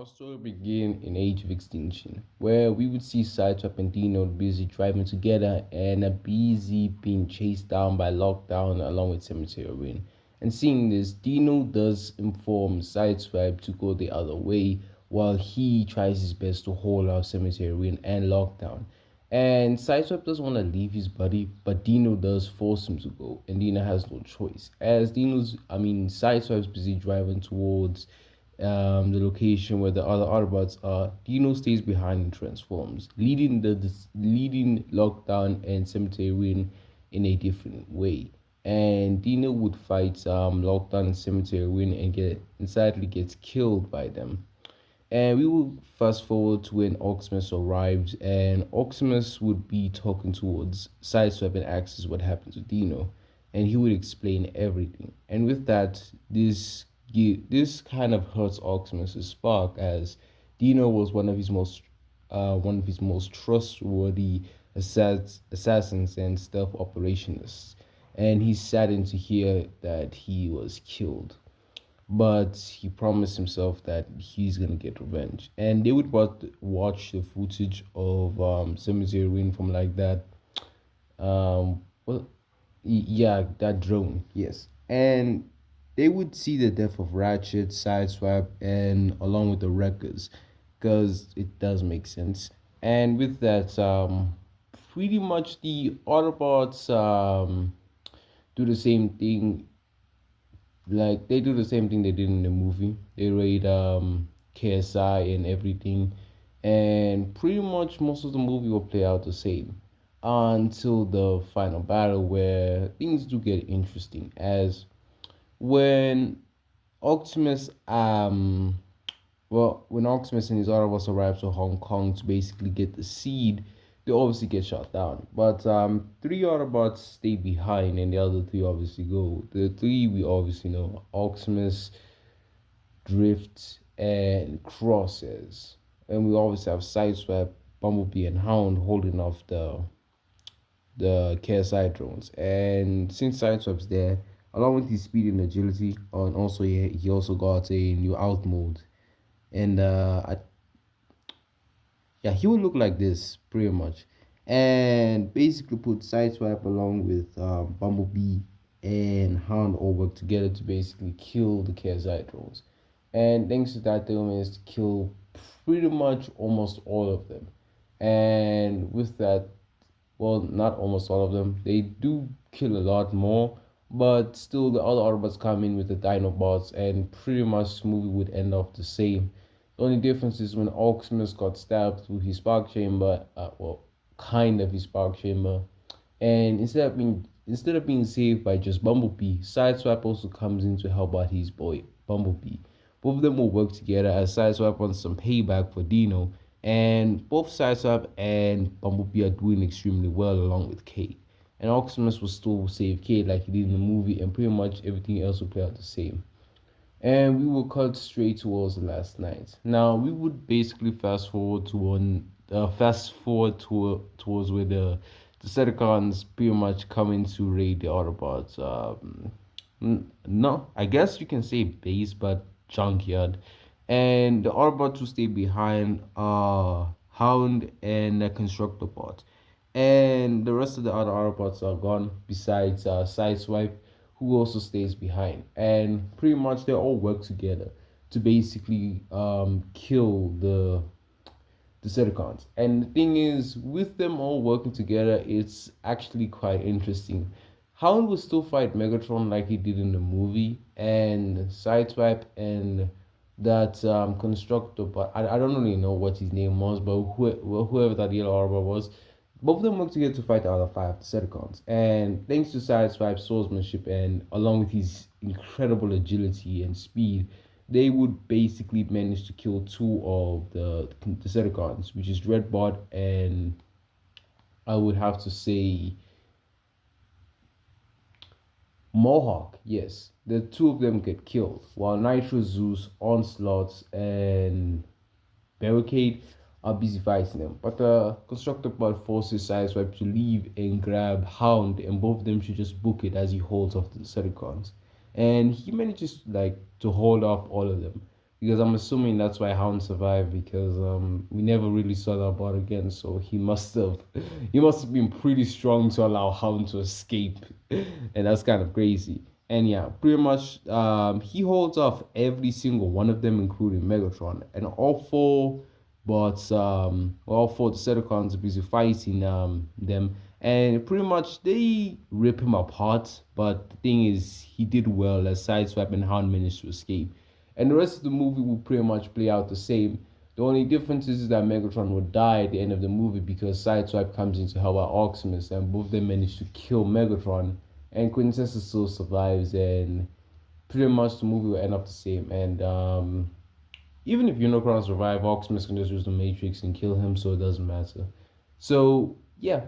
Our story began in Age of Extinction, where we would see Sideswipe and Dino busy driving together and a busy being chased down by Lockdown along with Cemetery Rin. And seeing this, Dino does inform Sideswipe to go the other way while he tries his best to hold off Cemetery Rin and Lockdown. And Sideswipe doesn't want to leave his buddy, but Dino does force him to go, and Dino has no choice. Sideswipe's busy driving towards the location where the other Autobots are. Dino stays behind and transforms, leading Lockdown and Cemetery in a different way. And Dino would fight Lockdown and Cemetery and sadly gets killed by them. And we will fast forward to when Oximus arrives, and Oximus would be talking towards Sideswipe and asks what happened to Dino, and he would explain everything. And with that, this kind of hurts Oximus's spark, as Dino was one of his most trustworthy assassins and stealth operationists, and he's saddened to hear that he was killed, but he promised himself that he's gonna get revenge. And they would watch the footage of Cemetery Ring from like that. Well, yeah, that drone, yes. And they would see the death of Ratchet, Sideswipe, and along with the wreckers, because it does make sense. And with that, pretty much the Autobots do the same thing, like they do the same thing they did in the movie. They raid KSI and everything, and pretty much most of the movie will play out the same until the final battle, where things do get interesting. As when Optimus when Optimus and his Autobots arrive to Hong Kong to basically get the seed, they obviously get shot down. But three Autobots stay behind, and the other three obviously go. The three we obviously know: Optimus, Drift, and Crosses. And we obviously have Sideswipe, Bumblebee, and Hound holding off the KSI drones. And since Sideswipe's there, along with his speed and agility, and also he also got a new out mode. And yeah, he would look like this pretty much, and basically put Sideswipe along with Bumblebee and Hound all work together to basically kill the KSI drones. And thanks to that, they managed to kill pretty much almost all of them. And with that, well, not almost all of them, they do kill a lot more, but still the other Autobots come in with the Dinobots, and pretty much the movie would end off the same. The only difference is when Optimus got stabbed through his spark chamber, kind of his spark chamber, and instead of being saved by just Bumblebee, Sideswipe also comes in to help out his boy Bumblebee. Both of them will work together as Sideswipe wants some payback for Dino, and both Sideswipe and Bumblebee are doing extremely well along with Kate. And Optimus will still save Kate like he did in the movie, and pretty much everything else will play out the same. And we will cut straight towards the last night. Now we would basically fast forward towards where the Decepticons pretty much coming to raid the Autobots. No, I guess you can say base, but junkyard. And the Autobots who stay behind are Hound and the Constructor Bot. And the rest of the other Autobots are gone, besides Sideswipe, who also stays behind. And pretty much they all work together to basically kill the Decepticons. And the thing is, with them all working together, it's actually quite interesting. Hound will still fight Megatron like he did in the movie, and Sideswipe and that constructor, but I don't really know what his name was, but whoever that yellow arbor was, both of them work together to fight the other five Decepticons. And thanks to Sideswipe's swordsmanship and along with his incredible agility and speed, they would basically manage to kill two of the Decepticons, which is Dreadbot and I would have to say Mohawk. Yes, the two of them get killed, while Nitro, Zeus, Onslaught, and Barricade are busy fighting them. But the Constructor Bot forces Sideswipe to leave and grab Hound, and both of them should just book it as he holds off the Decepticons. And he manages to hold off all of them because I'm assuming that's why Hound survived because we never really saw that bot again. So he must have been pretty strong to allow Hound to escape, and that's kind of crazy. And yeah, pretty much he holds off every single one of them, including Megatron, and all four Decepticons are busy fighting them, and pretty much they rip him apart. But the thing is, he did well as Sideswipe and Hound managed to escape. And the rest of the movie will pretty much play out the same. The only difference is that Megatron will die at the end of the movie because Sideswipe comes in to help out Optimus, and both of them manage to kill Megatron, and Quintessa still survives, and pretty much the movie will end up the same. And even if Unicron survive, Optimus can just use the Matrix and kill him, so it doesn't matter. So yeah,